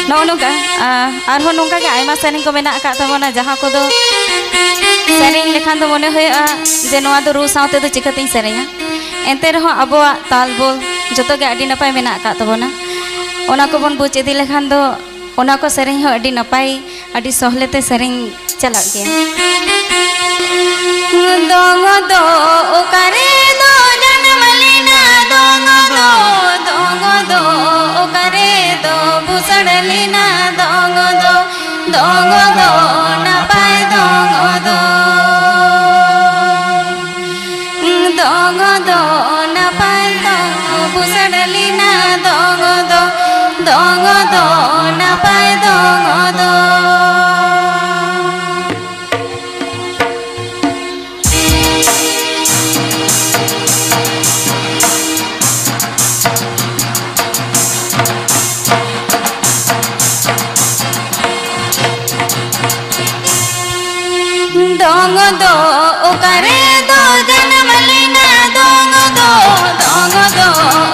ᱱᱚᱜᱼᱚ ᱱᱚᱝᱠᱟ ᱟᱨᱦᱚᱸ ᱱᱚᱝᱠᱟ ᱜᱮ ᱟᱭᱢᱟ ᱥᱮᱨᱮᱧ ᱠᱚ ᱢᱮᱱᱟᱜ ᱟᱠᱟᱫ ᱛᱟᱵᱚᱱᱟ ᱡᱟᱦᱟᱸ ᱠᱚᱫᱚ ᱥᱮᱨᱮᱧ ᱞᱮᱠᱷᱟन ᱫᱚ ᱢᱚᱱᱮ ᱦᱩᱭᱩᱜᱼᱟ ᱡᱮ ᱱᱚᱣᱟ ᱫᱚ ᱨᱩ ᱥᱟᱶᱛᱮ ᱫᱚ ᱪᱤᱠᱟᱹᱛᱤᱧ ᱥᱮᱨᱮᱧᱟ ᱮᱱᱛᱮ ᱨᱮᱦᱚᱸ ᱟᱵᱚᱣᱟᱜ ᱛᱟᱞ ᱵᱚᱞ ᱡᱚᱛᱚ ᱜᱮ ᱟᱹᱰᱤ ᱱᱟᱯᱟᱭ ᱢᱮᱱᱟᱜ ᱟᱠᱟᱫ ᱛᱟᱵᱚᱱᱟ ᱚᱱᱟ ᱠᱚᱵᱚᱱ ᱵᱩᱡᱽ ᱤᱫᱤ ᱞᱮᱠᱷᱟᱱ ᱫᱚ ᱚᱱᱟ ᱠᱚ ᱥᱮᱨᱮᱧ ᱦᱚᱸ ᱟᱹᱰᱤ ᱱᱟᱯᱟᱭ ᱟᱹᱰᱤ ᱥᱚᱦᱞᱮᱛᱮ ᱥᱮᱨᱮᱧ ᱪᱟᱞᱟᱜ ᱜᱮᱭᱟ ᱫᱚᱝ ᱫᱚ ᱚᱠᱟᱨᱮ ᱫᱚ ᱡᱟᱱᱟᱢ ᱞᱮᱱᱟ ᱫᱚᱝ ᱫᱚ ᱚᱠᱟᱨᱮ ᱫᱚ ᱵᱩᱥᱟᱹᱲ ᱞᱮᱱᱟ ᱫᱚᱝ ᱫᱚ ᱱᱟᱯᱟᱭ ᱫᱚᱝ ᱫᱚ ᱱᱟᱯᱟय ᱫᱚᱝ ᱵᱩᱥᱟᱹᱲ ᱞᱮᱱᱟ দোং দো নাপায় দোং দো দোং দো ওকারে দো জন্ম লেনা দোং দো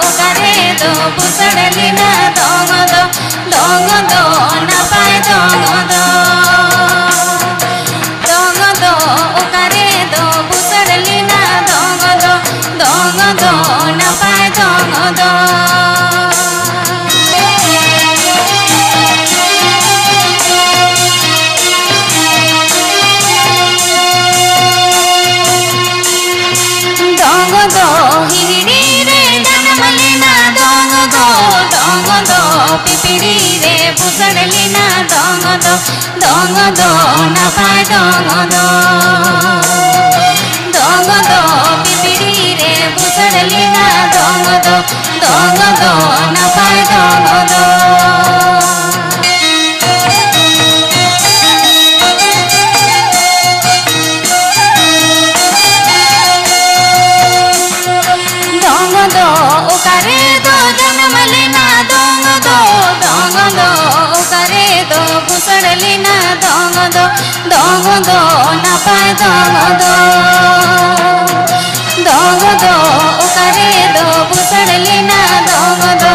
ওকারে দো বুসড় লেনা দোং দো নাপায় দোং দো ওকারে দো বুসড় লেনা দোং দো নাপায় দোং দো हिड़ी रे जन्म लेना दोंग दो पिपड़ी रे बुसड़ लेना दोंग दो नापाय दोंग दो पिपड़ी रे बुसड़ लेना दोंग दो नापाय दोंग दो ओकारे दो जन्म लेना दोंग दो ओकारे दो बुसड़ लेना दोंग दो नापाय दोंग दो ओकारे दो बुसड़ लेना दोंग दो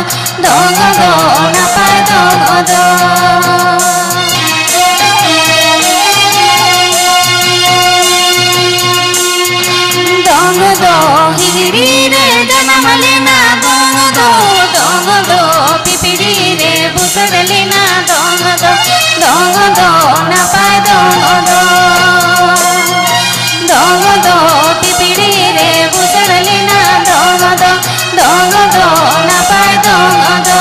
नापाय दोंग दो हिड़ी रे जन्म लेना दोंग दो पिपड़ी रे बुसड़ लेना दोंग दो नापाय दोंग दो पिपड़ी रे बुसड़ लेना दोंग दो नापाय दोंग दो